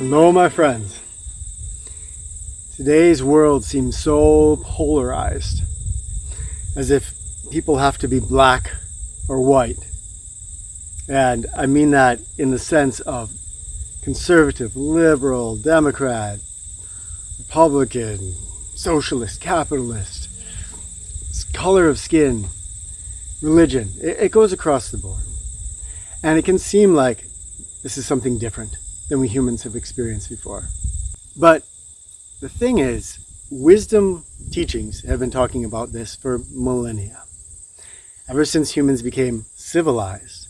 Hello, my friends. Today's world seems so polarized, as if people have to be black or white. And I mean that in the sense of conservative, liberal, Democrat, Republican, socialist, capitalist, color of skin, religion. It goes across the board. And it can seem like this is something different than we humans have experienced before. But the thing is, wisdom teachings have been talking about this for millennia. Ever since humans became civilized,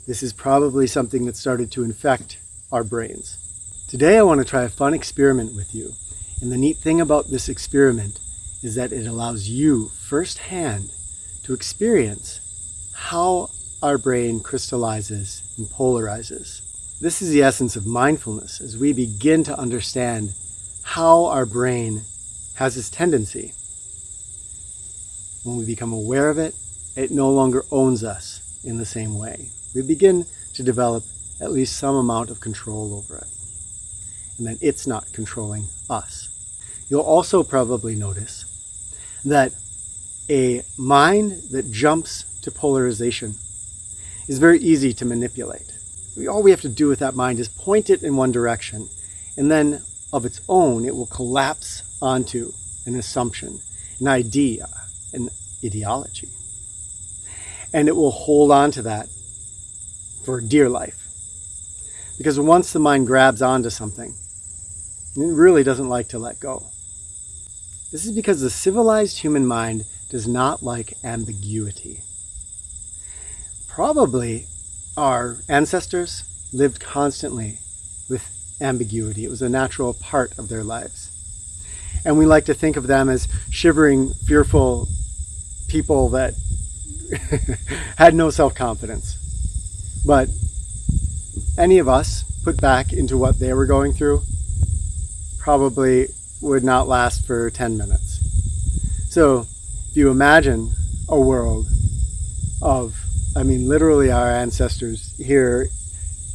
this is probably something that started to infect our brains. Today I want to try a fun experiment with you. And the neat thing about this experiment is that it allows you firsthand to experience how our brain crystallizes and polarizes. This is the essence of mindfulness, as we begin to understand how our brain has this tendency. When we become aware of it, it no longer owns us in the same way. We begin to develop at least some amount of control over it. And then it's not controlling us. You'll also probably notice that a mind that jumps to polarization is very easy to manipulate. All we have to do with that mind is point it in one direction, and then of its own it will collapse onto an assumption, an idea, an ideology. And it will hold on to that for dear life. Because once the mind grabs onto something, it really doesn't like to let go. This is because the civilized human mind does not like ambiguity. Probably our ancestors lived constantly with ambiguity. It was a natural part of their lives. And we like to think of them as shivering, fearful people that had no self-confidence. But any of us put back into what they were going through probably would not last for 10 minutes. So if you imagine a world of, literally our ancestors here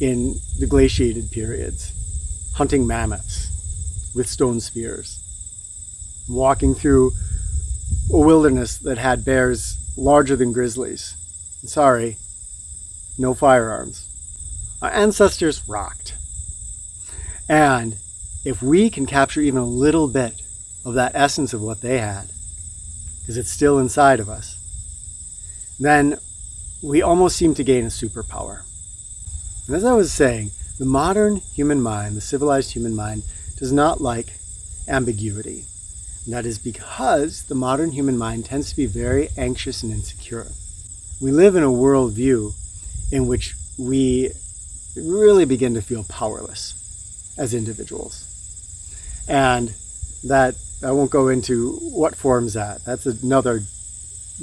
in the glaciated periods, hunting mammoths with stone spears, walking through a wilderness that had bears larger than grizzlies. Sorry, no firearms. Our ancestors rocked. And if we can capture even a little bit of that essence of what they had, because it's still inside of us, then we almost seem to gain a superpower. And as I was saying, the modern human mind, the civilized human mind, does not like ambiguity. And that is because the modern human mind tends to be very anxious and insecure. We live in a worldview in which we really begin to feel powerless as individuals. And that, I won't go into what forms that. That's another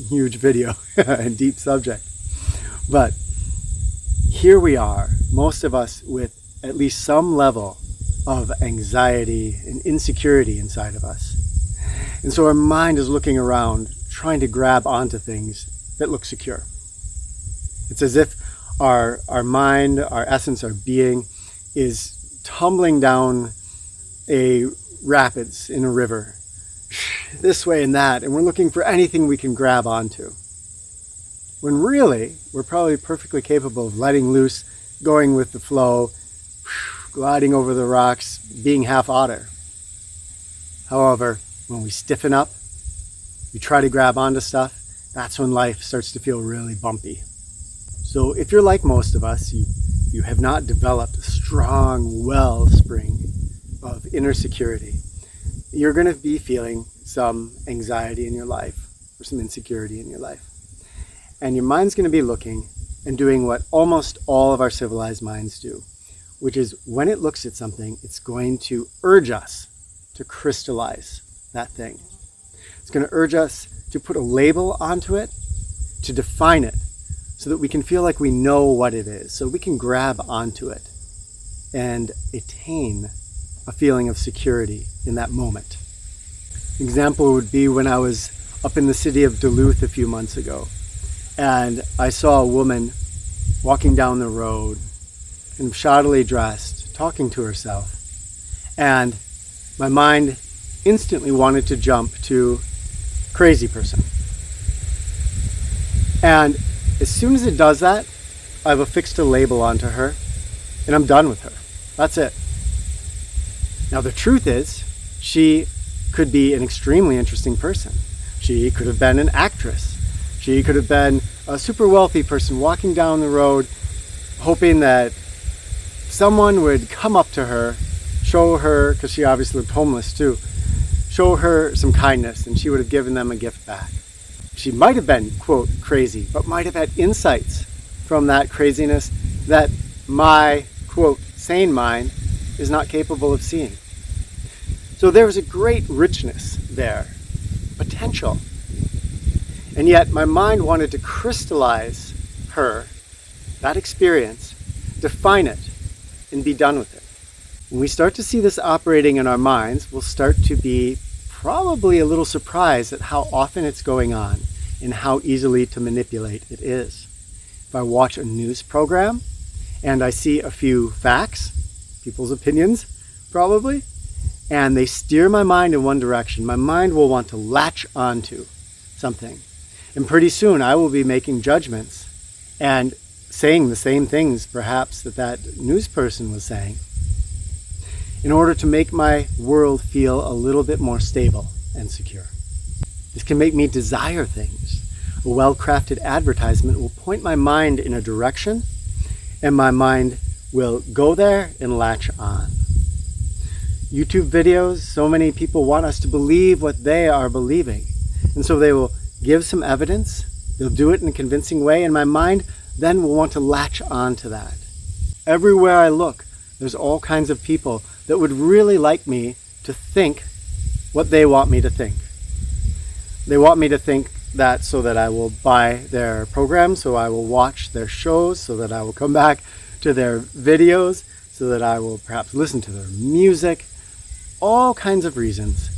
huge video and deep subject. But here we are, most of us with at least some level of anxiety and insecurity inside of us. And so our mind is looking around, trying to grab onto things that look secure. It's as if our mind, our essence, our being is tumbling down a rapids in a river, this way and that, and we're looking for anything we can grab onto. When really, we're probably perfectly capable of letting loose, going with the flow, gliding over the rocks, being half otter. However, when we stiffen up, we try to grab onto stuff, that's when life starts to feel really bumpy. So if you're like most of us, you have not developed a strong wellspring of inner security, you're going to be feeling some anxiety in your life or some insecurity in your life. And your mind's going to be looking and doing what almost all of our civilized minds do, which is when it looks at something, it's going to urge us to crystallize that thing. It's going to urge us to put a label onto it, to define it, so that we can feel like we know what it is, so we can grab onto it and attain a feeling of security in that moment. An example would be when I was up in the city of Duluth a few months ago, and I saw a woman walking down the road, kind of shoddily dressed, talking to herself. And my mind instantly wanted to jump to crazy person. And as soon as it does that, I've affixed a label onto her and I'm done with her. That's it. Now the truth is, she could be an extremely interesting person. She could have been an actress. She could have been a super wealthy person walking down the road hoping that someone would come up to her, show her, because she obviously lived homeless too, show her some kindness and she would have given them a gift back. She might have been, quote, crazy, but might have had insights from that craziness that my, quote, sane mind is not capable of seeing. So there was a great richness there, potential. And yet my mind wanted to crystallize her, that experience, define it, and be done with it. When we start to see this operating in our minds, we'll start to be probably a little surprised at how often it's going on and how easily to manipulate it is. If I watch a news program and I see a few facts, people's opinions probably, and they steer my mind in one direction, my mind will want to latch onto something. And pretty soon I will be making judgments and saying the same things perhaps that news person was saying in order to make my world feel a little bit more stable and secure. This can make me desire things. A well-crafted advertisement will point my mind in a direction and my mind will go there and latch on. YouTube videos, so many people want us to believe what they are believing. And so they will give some evidence, they'll do it in a convincing way, and my mind then will want to latch on to that. Everywhere I look, there's all kinds of people that would really like me to think what they want me to think. They want me to think that so that I will buy their programs, so I will watch their shows, so that I will come back to their videos, so that I will perhaps listen to their music, all kinds of reasons.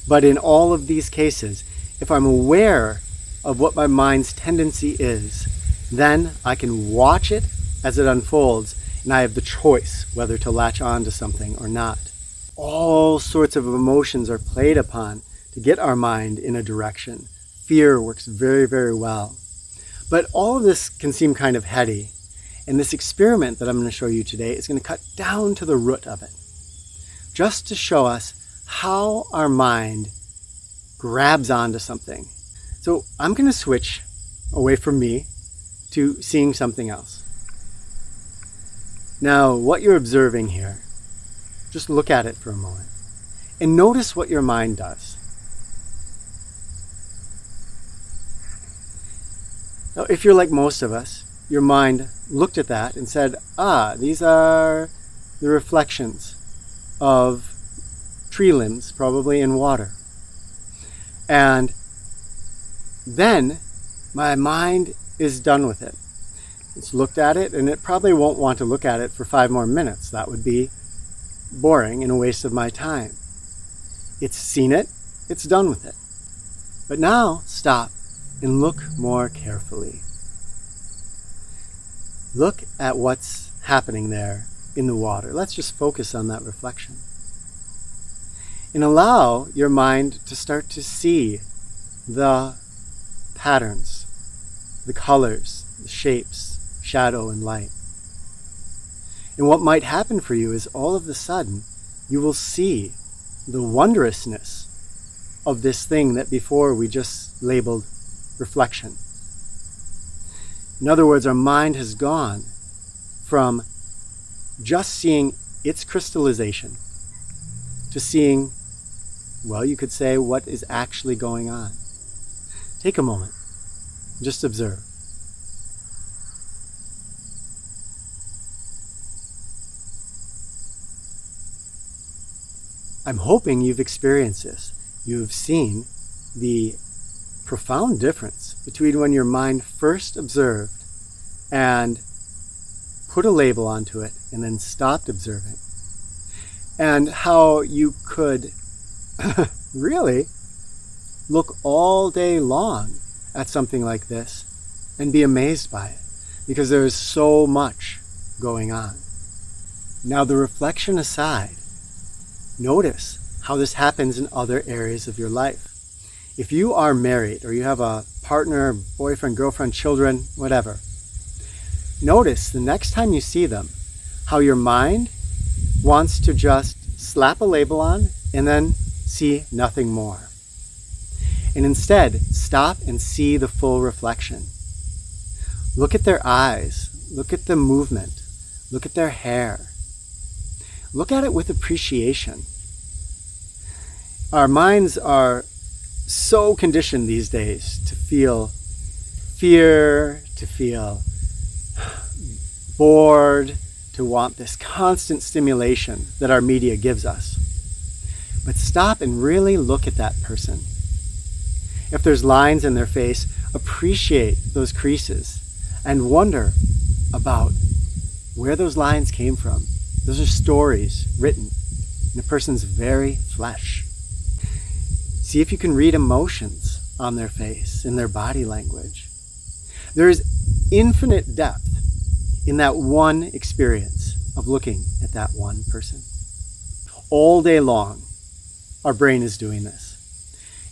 But in all of these cases, if I'm aware of what my mind's tendency is, then I can watch it as it unfolds, and I have the choice whether to latch on to something or not. All sorts of emotions are played upon to get our mind in a direction. Fear works very, very well. But all of this can seem kind of heady, and this experiment that I'm going to show you today is going to cut down to the root of it, just to show us how our mind grabs onto something. So I'm going to switch away from me to seeing something else. Now, what you're observing here, just look at it for a moment and notice what your mind does. Now, if you're like most of us, your mind looked at that and said, these are the reflections of tree limbs, probably in water. And then my mind is done with it. It's looked at it, and it probably won't want to look at it for 5 more minutes. That would be boring and a waste of my time. It's seen it, it's done with it. But now, stop and look more carefully. Look at what's happening there in the water. Let's just focus on that reflection. And allow your mind to start to see the patterns, the colors, the shapes, shadow and light. And what might happen for you is all of a sudden you will see the wondrousness of this thing that before we just labeled reflection. In other words, our mind has gone from just seeing its crystallization to seeing, well, you could say, what is actually going on. Take a moment. Just observe. I'm hoping you've experienced this. You've seen the profound difference between when your mind first observed and put a label onto it and then stopped observing. And how you could really look all day long at something like this and be amazed by it, because there is so much going on. Now, the reflection aside, notice how this happens in other areas of your life. If you are married or you have a partner, boyfriend, girlfriend, children, whatever, notice the next time you see them, how your mind wants to just slap a label on and then see nothing more. And instead, stop and see the full reflection. Look at their eyes. Look at the movement. Look at their hair. Look at it with appreciation. Our minds are so conditioned these days to feel fear, to feel bored, to want this constant stimulation that our media gives us. But stop and really look at that person. If there's lines in their face, appreciate those creases and wonder about where those lines came from. Those are stories written in a person's very flesh. See if you can read emotions on their face, in their body language. There is infinite depth in that one experience of looking at that one person. All day long, our brain is doing this.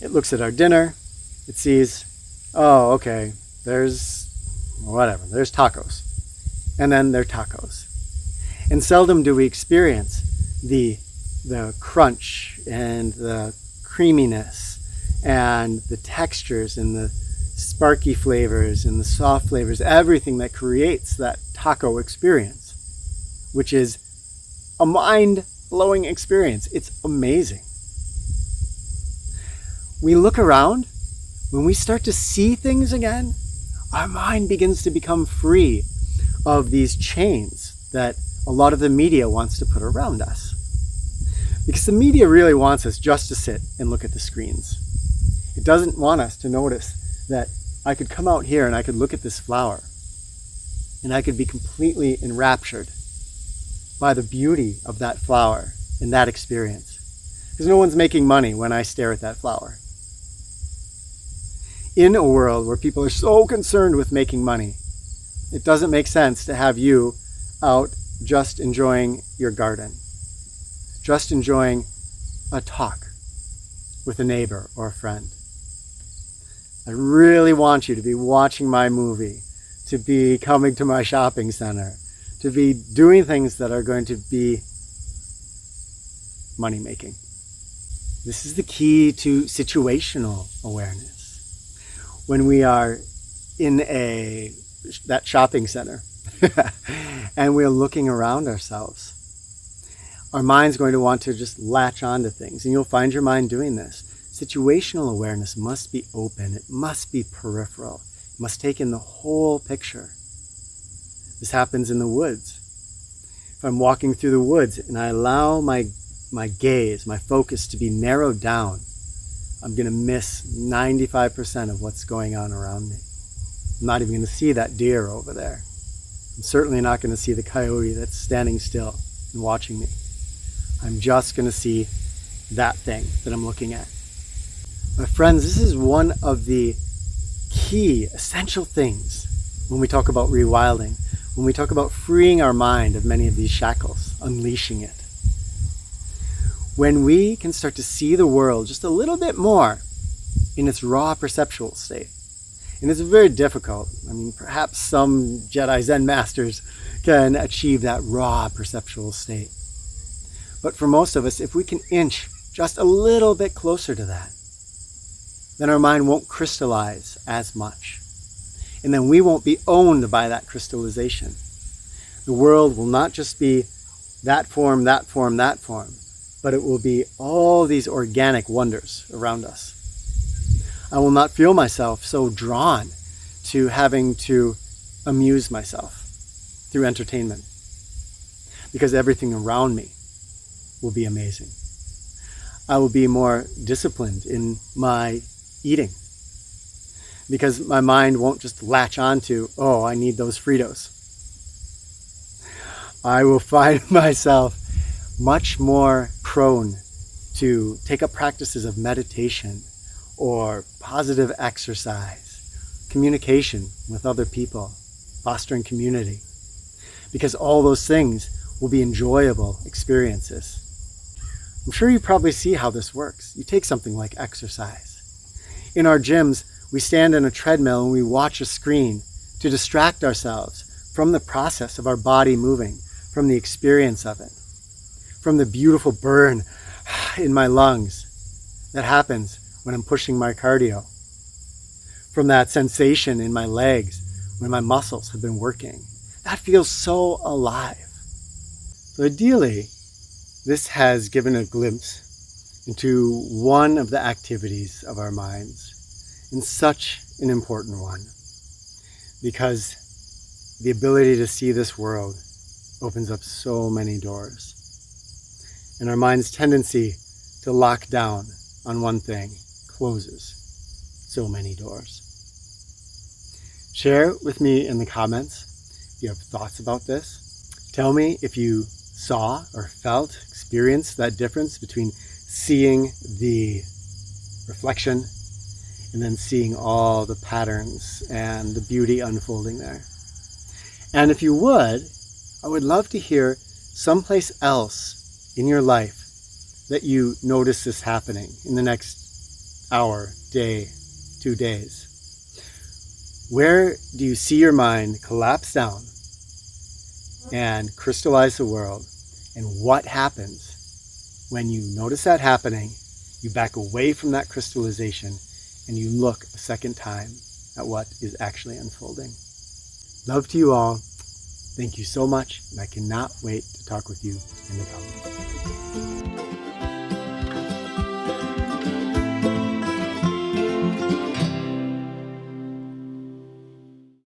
It looks at our dinner, it sees, oh, okay, there's tacos. And then they're tacos. And seldom do we experience the crunch and the creaminess and the textures and the sparky flavors and the soft flavors, everything that creates that taco experience, which is a mind-blowing experience. It's amazing. We look around, when we start to see things again, our mind begins to become free of these chains that a lot of the media wants to put around us. Because the media really wants us just to sit and look at the screens. It doesn't want us to notice that I could come out here and I could look at this flower and I could be completely enraptured by the beauty of that flower and that experience. Because no one's making money when I stare at that flower. In a world where people are so concerned with making money, it doesn't make sense to have you out just enjoying your garden, just enjoying a talk with a neighbor or a friend. I really want you to be watching my movie, to be coming to my shopping center, to be doing things that are going to be money making. This is the key to situational awareness. When we are in that shopping center and we're looking around ourselves, our mind's going to want to just latch onto things, and you'll find your mind doing this. Situational awareness must be open. It must be peripheral. It must take in the whole picture. This happens in the woods. If I'm walking through the woods and I allow my gaze, my focus to be narrowed down, I'm going to miss 95% of what's going on around me. I'm not even going to see that deer over there. I'm certainly not going to see the coyote that's standing still and watching me. I'm just going to see that thing that I'm looking at. My friends, this is one of the key, essential things when we talk about rewilding, when we talk about freeing our mind of many of these shackles, unleashing it. When we can start to see the world just a little bit more in its raw perceptual state. And it's very difficult. I mean, perhaps some Jedi Zen masters can achieve that raw perceptual state. But for most of us, if we can inch just a little bit closer to that, then our mind won't crystallize as much. And then we won't be owned by that crystallization. The world will not just be that form, that form, that form, but it will be all these organic wonders around us. I will not feel myself so drawn to having to amuse myself through entertainment, because everything around me will be amazing. I will be more disciplined in my eating, because my mind won't just latch onto, oh, I need those Fritos. I will find myself much more prone to take up practices of meditation or positive exercise, communication with other people, fostering community, because all those things will be enjoyable experiences. I'm sure you probably see how this works. You take something like exercise. In our gyms, we stand on a treadmill and we watch a screen to distract ourselves from the process of our body moving, from the experience of it, from the beautiful burn in my lungs that happens when I'm pushing my cardio, from that sensation in my legs when my muscles have been working. That feels so alive. So ideally, this has given a glimpse into one of the activities of our minds, and such an important one, because the ability to see this world opens up so many doors. And our mind's tendency to lock down on one thing closes so many doors. Share with me in the comments if you have thoughts about this. Tell me if you saw or felt, experienced that difference between seeing the reflection and then seeing all the patterns and the beauty unfolding there. And if you would, I would love to hear someplace else in your life that you notice this happening in the next hour, day, 2 days. Where do you see your mind collapse down and crystallize the world? And what happens when you notice that happening? You back away from that crystallization and you look a second time at what is actually unfolding. Love to you all. Thank you so much, and I cannot wait to talk with you in the comments.